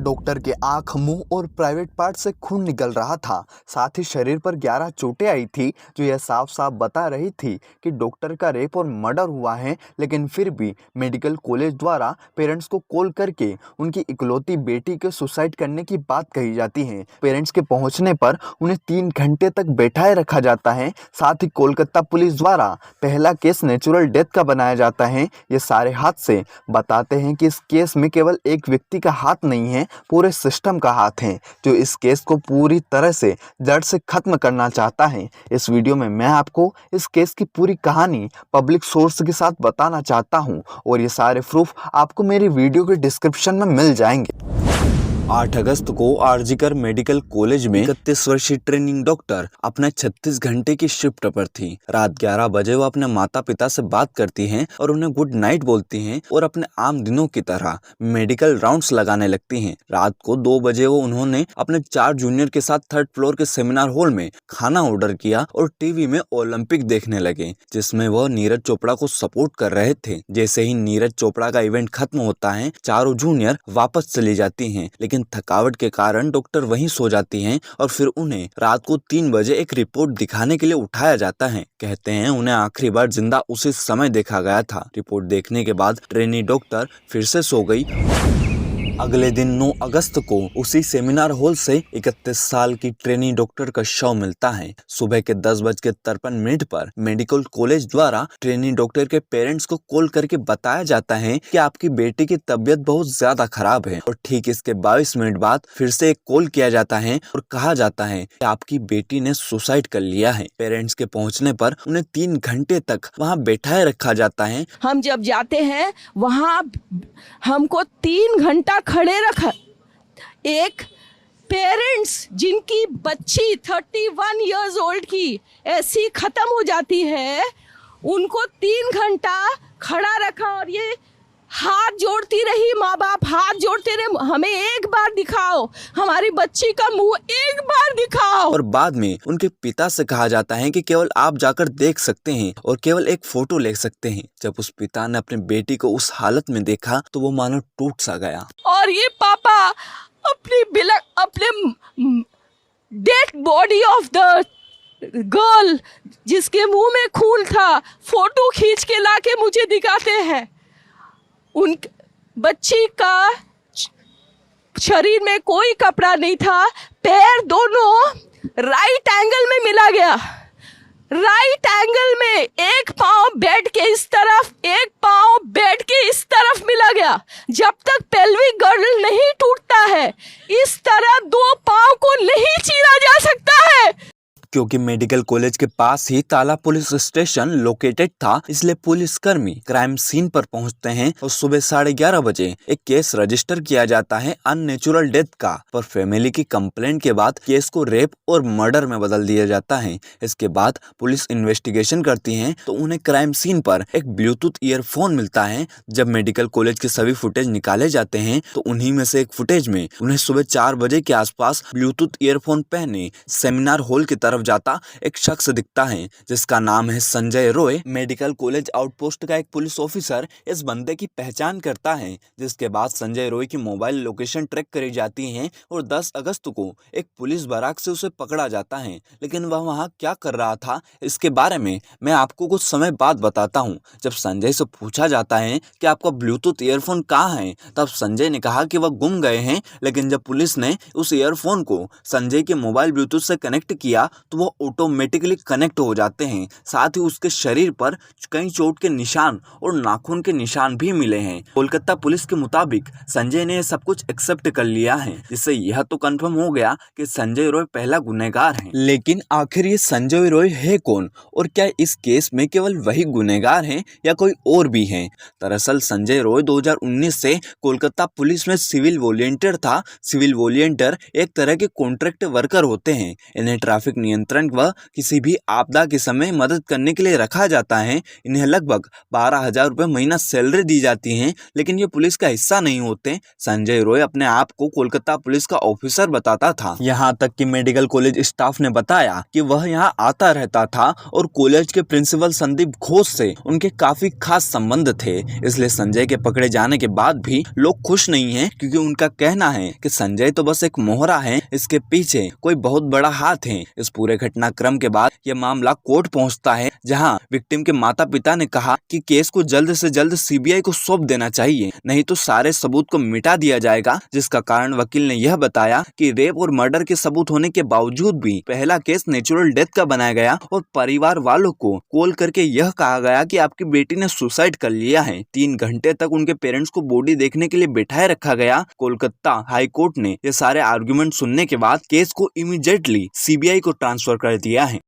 Doctor के आंख, मुंह और प्राइवेट पार्ट से खून निकल रहा था। साथ ही शरीर पर 11 चोटें आई थी, जो यह साफ साफ बता रही थी कि डॉक्टर का रेप और मर्डर हुआ है। लेकिन फिर भी मेडिकल कॉलेज द्वारा पेरेंट्स को कॉल करके उनकी इकलौती बेटी के सुसाइड करने की बात कही जाती है। पेरेंट्स के पहुंचने पर उन्हें 3 घंटे तक बैठाए रखा जाता है। साथ ही कोलकाता पुलिस द्वारा पहला केस नेचुरल डेथ का बनाया जाता है। ये सारे हादसे बताते हैं कि इस केस में केवल एक व्यक्ति का हाथ नहीं है, पूरे सिस्टम का हाथ है, जो इस केस को पूरी तरह से जड़ से खत्म करना चाहता है। इस वीडियो में मैं आपको इस केस की पूरी कहानी पब्लिक सोर्स के साथ बताना चाहता हूं और ये सारे प्रूफ आपको मेरी वीडियो के डिस्क्रिप्शन में मिल जाएंगे। 8 अगस्त को आरजीकर मेडिकल कॉलेज में 31 वर्षीय ट्रेनिंग डॉक्टर अपने 36 घंटे की शिफ्ट पर थी। रात 11 बजे वो अपने माता पिता से बात करती हैं और उन्हें गुड नाइट बोलती हैं और अपने आम दिनों की तरह मेडिकल राउंड्स लगाने लगती हैं। रात को 2 बजे उन्होंने अपने 4 जूनियर के साथ 3rd फ्लोर के सेमिनार हॉल में खाना ऑर्डर किया और टीवी में ओलंपिक देखने लगे, जिसमें वह नीरज चोपड़ा को सपोर्ट कर रहे थे। जैसे ही नीरज चोपड़ा का इवेंट खत्म होता है, चारों जूनियर वापस चली जाती हैं, लेकिन थकावट के कारण डॉक्टर वहीं सो जाती हैं और फिर उन्हें रात को 3 बजे एक रिपोर्ट दिखाने के लिए उठाया जाता है। कहते हैं उन्हें आखिरी बार जिंदा उसी समय देखा गया था। रिपोर्ट देखने के बाद ट्रेनी डॉक्टर फिर से सो गई। अगले दिन 9 अगस्त को उसी सेमिनार हॉल से 31 साल की ट्रेनी डॉक्टर का शव मिलता है। सुबह के 10:53 पर मेडिकल कॉलेज द्वारा ट्रेनी डॉक्टर के पेरेंट्स को कॉल करके बताया जाता है कि आपकी बेटी की तबीयत बहुत ज्यादा खराब है और ठीक इसके 22 मिनट बाद फिर से एक कॉल किया जाता है और कहा जाता है कि आपकी बेटी ने सुसाइड कर लिया है। पेरेंट्स के पहुंचने पर उन्हें 3 घंटे तक वहां बैठाए रखा जाता है। हम जब जाते हैं वहाँ हमको 3 घंटा खड़े रखा। एक पेरेंट्स जिनकी बच्ची 31 इयर्स ओल्ड की ऐसी खत्म हो जाती है, उनको 3 घंटा खड़ा रखा और ये हाथ जोड़ती रही, माँ बाप हाथ जोड़ते रहे, हमें एक बार दिखाओ, हमारी बच्ची का मुंह एक बार दिखाओ। और बाद में उनके पिता से कहा जाता है कि केवल आप जाकर देख सकते हैं और केवल एक फोटो ले सकते हैं। जब उस पिता ने अपनी बेटी को उस हालत में देखा तो वो मानो टूट सा गया। और ये पापा अपने dead body of the girl जिसके मुंह में खून था, फोटो खींच के लाके मुझे दिखाते हैं। उन बच्ची का शरीर में कोई कपड़ा नहीं था, पैर दोनों राइट एंगल में मिला गया। राइट एंगल में एक पांव बेड के इस तरफ, एक पांव बेड के इस तरफ मिला गया। जब तक पेल्विक गर्डल नहीं टूटता है, इस तरह 2 पांव को नहीं चीरा जा सकता है। क्योंकि मेडिकल कॉलेज के पास ही ताला पुलिस स्टेशन लोकेटेड था, इसलिए पुलिसकर्मी क्राइम सीन पर पहुंचते हैं और सुबह 11:30 बजे एक केस रजिस्टर किया जाता है अननेचुरल डेथ का। पर फैमिली की कंप्लेंट के बाद केस को रेप और मर्डर में बदल दिया जाता है। इसके बाद पुलिस इन्वेस्टिगेशन करती है तो उन्हें क्राइम सीन पर एक ब्लूटूथ ईयरफोन मिलता है। जब मेडिकल कॉलेज के सभी फुटेज निकाले जाते हैं तो उन्हीं में से एक फुटेज में उन्हें सुबह 4 बजे के आसपास ब्लूटूथ ईयरफोन पहने सेमिनार हॉल की तरफ जाता एक शख्स दिखता है, जिसका नाम है Sanjay Roy. Medical college outpost का एक पुलिस ऑफिसर इस बंदे की पहचान करता है, जिसके बाद संजय रॉय की मोबाइल लोकेशन ट्रैक करी जाती है और 10 अगस्त को एक पुलिस बाराक से उसे पकड़ा जाता है। लेकिन वह वहां क्या कर रहा था, इसके बारे में मैं आपको कुछ समय बाद बताता हूं। जब संजय से पूछा जाता है कि आपका ब्लूटूथ ईयरफोन कहाँ है, तब संजय ने कहा कि वह गुम गए हैं। लेकिन जब पुलिस ने उस ईयरफोन को संजय के मोबाइल ब्लूटूथ से कनेक्ट किया तो वो ऑटोमेटिकली कनेक्ट हो जाते हैं। साथ ही उसके शरीर पर कई चोट के निशान और नाखून के निशान भी मिले हैं। कोलकाता पुलिस के मुताबिक संजय ने सब कुछ एक्सेप्ट कर लिया है, जिससे यह तो कंफर्म हो गया कि संजय रॉय पहला गुनहगार है। लेकिन आखिर ये संजय रॉय है कौन और क्या इस केस में केवल वही गुनहगार है या कोई और भी है? दरअसल संजय रॉय 2019 से कोलकाता पुलिस में सिविल वॉलंटियर था। सिविल वॉलंटियर एक तरह के कॉन्ट्रैक्ट वर्कर होते हैं। इन्हें ट्रैफिक नियंत्रण नियंत्रण व किसी भी आपदा के समय मदद करने के लिए रखा जाता है। इन्हें लगभग 12,000 रुपये महीना सैलरी दी जाती है, लेकिन ये पुलिस का हिस्सा नहीं होते। संजय रॉय अपने आप को कोलकाता पुलिस का ऑफिसर बताता था। यहाँ तक कि मेडिकल कॉलेज स्टाफ ने बताया कि वह यहाँ आता रहता था और कॉलेज के प्रिंसिपल संदीप घोष से उनके काफी खास संबंध थे। इसलिए संजय के पकड़े जाने के बाद भी लोग खुश नहीं हैं, क्योंकि उनका कहना है कि संजय तो बस एक मोहरा है, इसके पीछे कोई बहुत बड़ा हाथ है। इस पूरे घटनाक्रम के बाद यह मामला कोर्ट पहुंचता है, जहां विक्टिम के माता पिता ने कहा कि केस को जल्द से जल्द सीबीआई को सौंप देना चाहिए, नहीं तो सारे सबूत को मिटा दिया जाएगा। जिसका कारण वकील ने यह बताया कि रेप और मर्डर के सबूत होने के बावजूद भी पहला केस नेचुरल डेथ का बनाया गया और परिवार वालों को कॉल करके यह कहा गया कि आपकी बेटी ने सुसाइड कर लिया है। 3 घंटे तक उनके पेरेंट्स को बॉडी देखने के लिए बिठाए रखा गया। कोलकाता हाई कोर्ट ने ये सारे आर्गुमेंट सुनने के बाद केस को इमीडिएटली सीबीआई को ट्रांसफर कर दिया है।